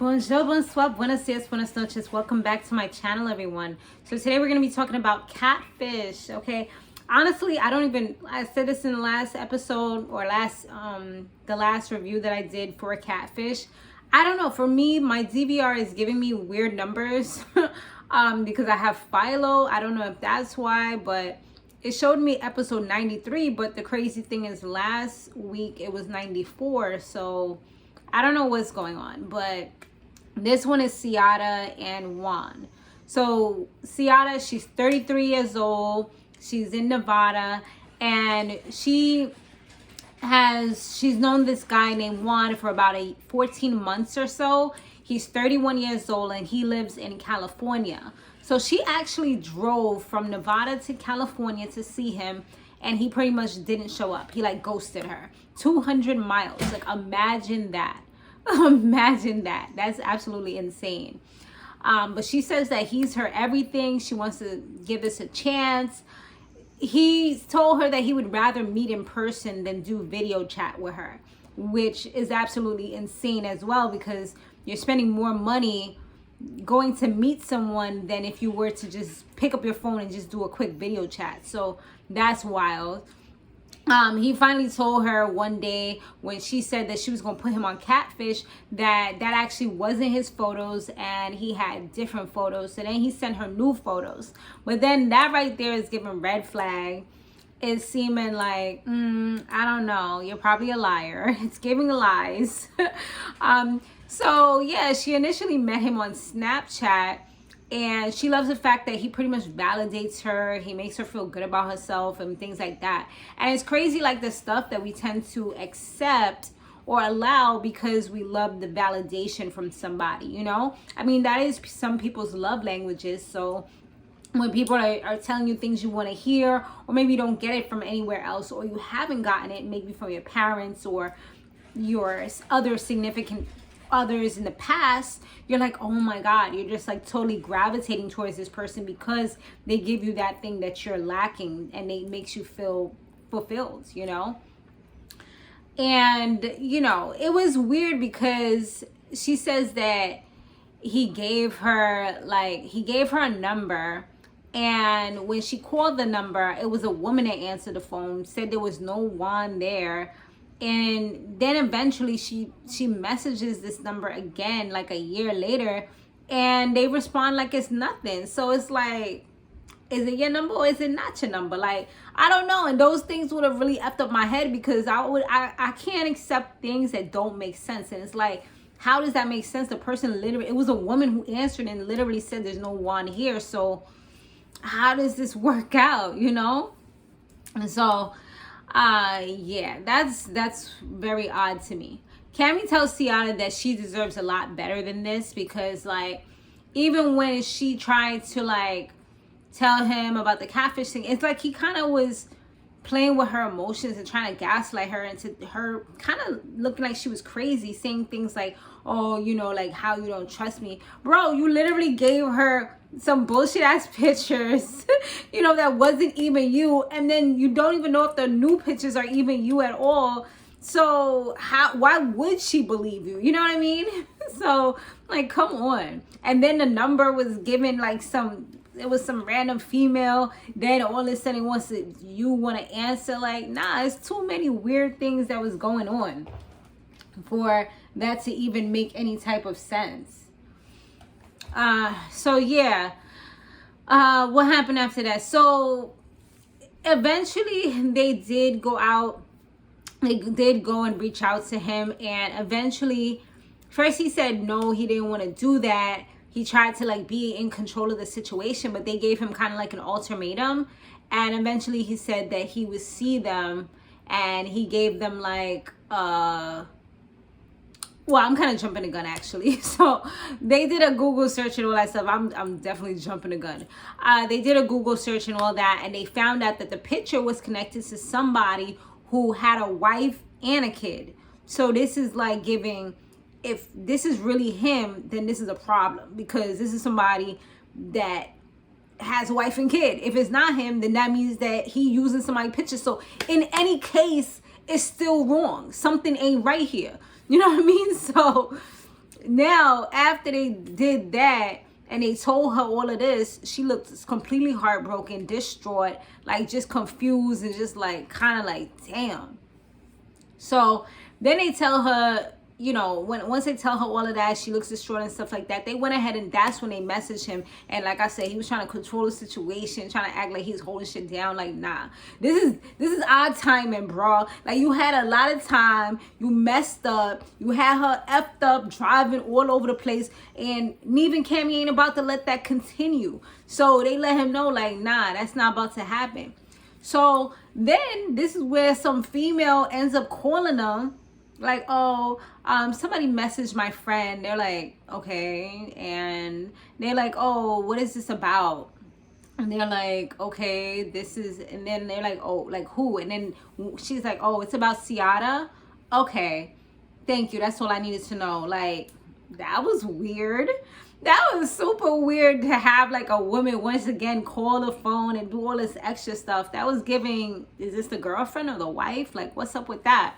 Bonjour, bonsoir, buenos dias, buenas noches. Welcome back to my channel, everyone. So today we're going to be talking about catfish, okay? Honestly, I said this in the last episode or the last review that I did for catfish. I don't know, for me, my DVR is giving me weird numbers because I have Philo. I don't know if that's why, but it showed me episode 93, but the crazy thing is last week it was 94, so I don't know what's going on, but this one is Ciatta and Juan. So Ciatta, she's 33 years old. She's in Nevada, and she's known this guy named Juan for about 14 months or so. He's 31 years old and he lives in California. So she actually drove from Nevada to California to see him, and he pretty much didn't show up. He like ghosted her. 200 miles. Like, imagine that. Imagine that. That's absolutely insane. But she says that he's her everything. She wants to give this a chance. He told her that he would rather meet in person than do video chat with her, which is absolutely insane as well, because you're spending more money going to meet someone than if you were to just pick up your phone and just do a quick video chat. So that's wild. He finally told her one day when she said that she was going to put him on catfish that actually wasn't his photos and he had different photos. So then he sent her new photos. But then that right there is giving red flag. It's seeming like, I don't know, you're probably a liar. It's giving lies. So yeah, she initially met him on Snapchat. And she loves the fact that he pretty much validates her. He makes her feel good about herself and things like that. And it's crazy, like the stuff that we tend to accept or allow because we love the validation from somebody, you know? I mean, that is some people's love languages. So when people are telling you things you want to hear, or maybe you don't get it from anywhere else, or you haven't gotten it maybe from your parents or your other significant others in the past, you're like, oh my God, you're just like totally gravitating towards this person because they give you that thing that you're lacking and it makes you feel fulfilled, you know? And, you know, it was weird because she says that he gave her a number, and when she called the number, it was a woman that answered the phone, said there was no one there. And then eventually she messages this number again like a year later, and they respond like it's nothing. So it's like, is it your number or is it not your number? Like, I don't know. And those things would have really effed up my head because I can't accept things that don't make sense. And it's like, how does that make sense? The person literally, it was a woman who answered and literally said there's no one here. So how does this work out, you know? And so yeah, that's very odd to me. Cammy tells Ciatta that she deserves a lot better than this, because like, even when she tried to like tell him about the catfish thing, it's like he kind of was playing with her emotions and trying to gaslight her into her kind of looking like she was crazy, saying things like, oh, you know, like how you don't trust me. Bro, you literally gave her some bullshit ass pictures, you know, that wasn't even you, and then you don't even know if the new pictures are even you at all. So why would she believe you? You know what I mean? So like, come on. And then the number was given like it was some random female. Then all of a sudden you want to answer. Like, nah, it's too many weird things that was going on for that to even make any type of sense. So yeah, what happened after that? So eventually they did go out. They did go and reach out to him, and eventually, first he said no, he didn't want to do that. He tried to like be in control of the situation, but they gave him kind of like an ultimatum, and eventually he said that he would see them, and he gave them like well, I'm kind of jumping the gun actually. So they did a Google search and all that stuff. I'm definitely jumping the gun. They did a Google search and all that, and they found out that the picture was connected to somebody who had a wife and a kid. So this is like giving, if this is really him, then this is a problem, because this is somebody that has a wife and kid. If it's not him, then that means that he using somebody's picture. So in any case, it's still wrong. Something ain't right here. You know what I mean? So now, after they did that and they told her all of this, she looked completely heartbroken, distraught, like just confused and just like kind of like, damn. So then they tell her, you know, once they tell her all of that, she looks distraught and stuff like that. They went ahead and that's when they messaged him. And like I said, he was trying to control the situation, trying to act like he's holding shit down. Like, nah, this is our timing, bro. Like, you had a lot of time, you messed up, you had her effed up, driving all over the place, and Neve and Cammy ain't about to let that continue. So they let him know, like, nah, that's not about to happen. So then this is where some female ends up calling them. Like, oh, somebody messaged my friend. They're like, okay. And they're like, oh, what is this about? And they're like, okay, this is, and then they're like, oh, like who? And then she's like, oh, it's about Ciatta. Okay, thank you. That's all I needed to know. Like, that was weird. That was super weird to have like a woman once again call the phone and do all this extra stuff. That was giving, is this the girlfriend or the wife? Like, what's up with that?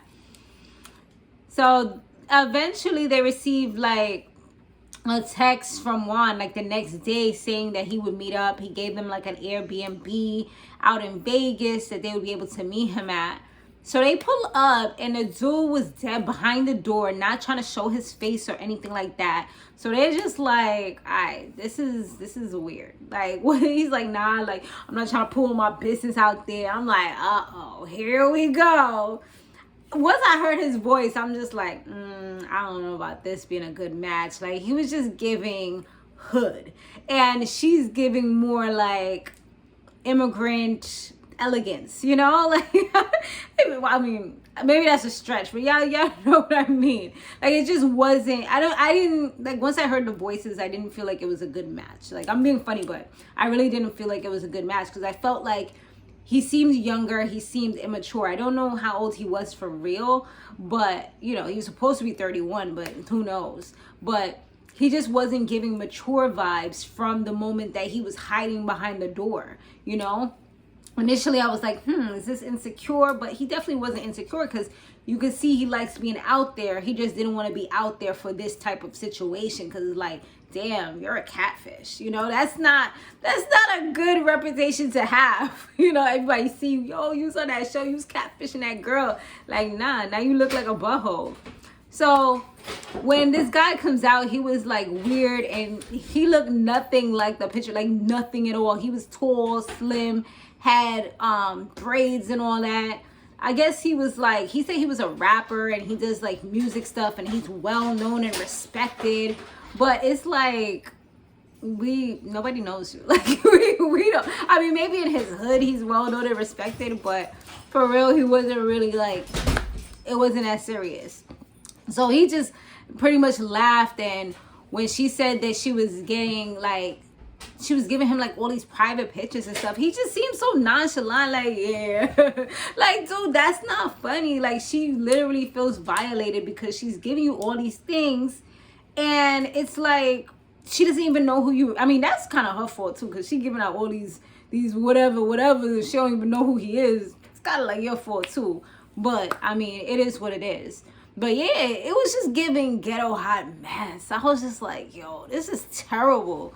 So eventually they received like a text from Juan like the next day saying that he would meet up. He gave them like an Airbnb out in Vegas that they would be able to meet him at. So they pull up and the dude was dead behind the door, not trying to show his face or anything like that. So they're just like, all right, this is weird. Like, what? He's like, nah, like, I'm not trying to pull my business out there. I'm like, uh-oh, here we go. Once I heard his voice, I'm just like, I don't know about this being a good match. Like, he was just giving hood. And she's giving more like immigrant elegance, you know? Like, I mean, maybe that's a stretch, but y'all know what I mean. Like, it just wasn't, I didn't, like, once I heard the voices, I didn't feel like it was a good match. Like, I'm being funny, but I really didn't feel like it was a good match because I felt like he seemed younger. He seemed immature. I don't know how old he was for real, but, you know, he was supposed to be 31, but who knows? But he just wasn't giving mature vibes from the moment that he was hiding behind the door, you know? Initially, I was like, is this insecure? But he definitely wasn't insecure because you could see he likes being out there. He just didn't want to be out there for this type of situation because it's like, damn, you're a catfish. You know, that's not a good reputation to have. You know, everybody see, yo, you was on that show, you was catfishing that girl. Like, nah, now you look like a butthole. So when this guy comes out, he was like weird and he looked nothing like the picture, like nothing at all. He was tall, slim, had braids and all that. I guess he was like, he said he was a rapper and he does like music stuff and he's well known and respected. But it's like, nobody knows you. Like, we don't. I mean, maybe in his hood he's well known and respected, but for real, he wasn't really like, it wasn't that serious. So he just pretty much laughed. And when she said that she was getting like, she was giving him like all these private pictures and stuff, he just seemed so nonchalant. Like, yeah, like, dude, that's not funny. Like, she literally feels violated because she's giving you all these things. And it's like, she doesn't even know who you, I mean, that's kind of her fault too, because she giving out all these whatever, she don't even know who he is. It's kind of like your fault too. But, I mean, it is what it is. But yeah, it was just giving ghetto hot mess. I was just like, yo, this is terrible.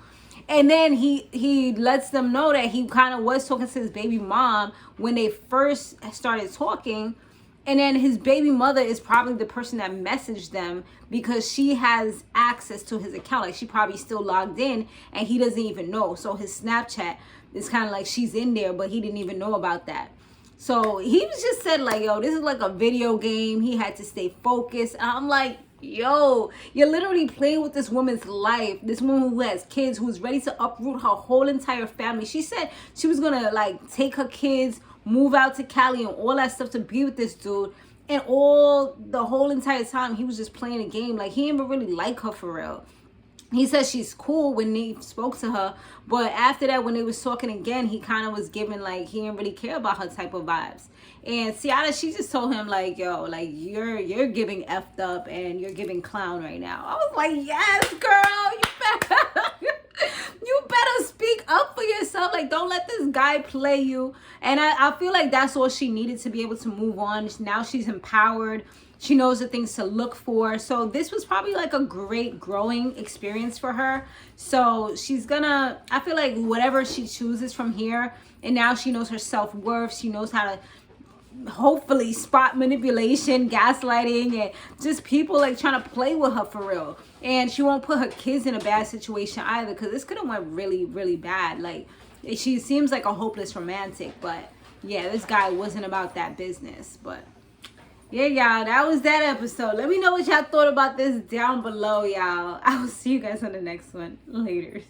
And then he lets them know that he kind of was talking to his baby mom when they first started talking. And then his baby mother is probably the person that messaged them because she has access to his account. Like, she probably still logged in and he doesn't even know. So his Snapchat is kind of like she's in there, but he didn't even know about that. So he was just said like, yo, this is like a video game. He had to stay focused. And I'm like, yo, you're literally playing with this woman's life. This woman who has kids, who's ready to uproot her whole entire family. She said she was going to like take her kids, move out to Cali and all that stuff to be with this dude. And the whole entire time he was just playing a game. Like, he didn't even really like her for real. He said she's cool when he spoke to her, but after that, when they was talking again, he kind of was giving like he didn't really care about her type of vibes. And Ciatta, she just told him like, yo, like you're giving effed up and you're giving clown right now. I was like, yes, girl, you better speak up for yourself. yourself. Like, don't let this guy play you. And I feel like that's all she needed to be able to move on. Now she's empowered. She knows the things to look for. So this was probably like a great growing experience for her. So she's gonna, I feel like whatever she chooses from here, and now she knows her self-worth. She knows how to hopefully spot manipulation, gaslighting, and just people like trying to play with her for real. And she won't put her kids in a bad situation either, because this could have went really, really bad. Like, she seems like a hopeless romantic, but yeah, this guy wasn't about that business. But yeah, y'all, that was that episode. Let me know what y'all thought about this down below, y'all. I will see you guys on the next one. Later.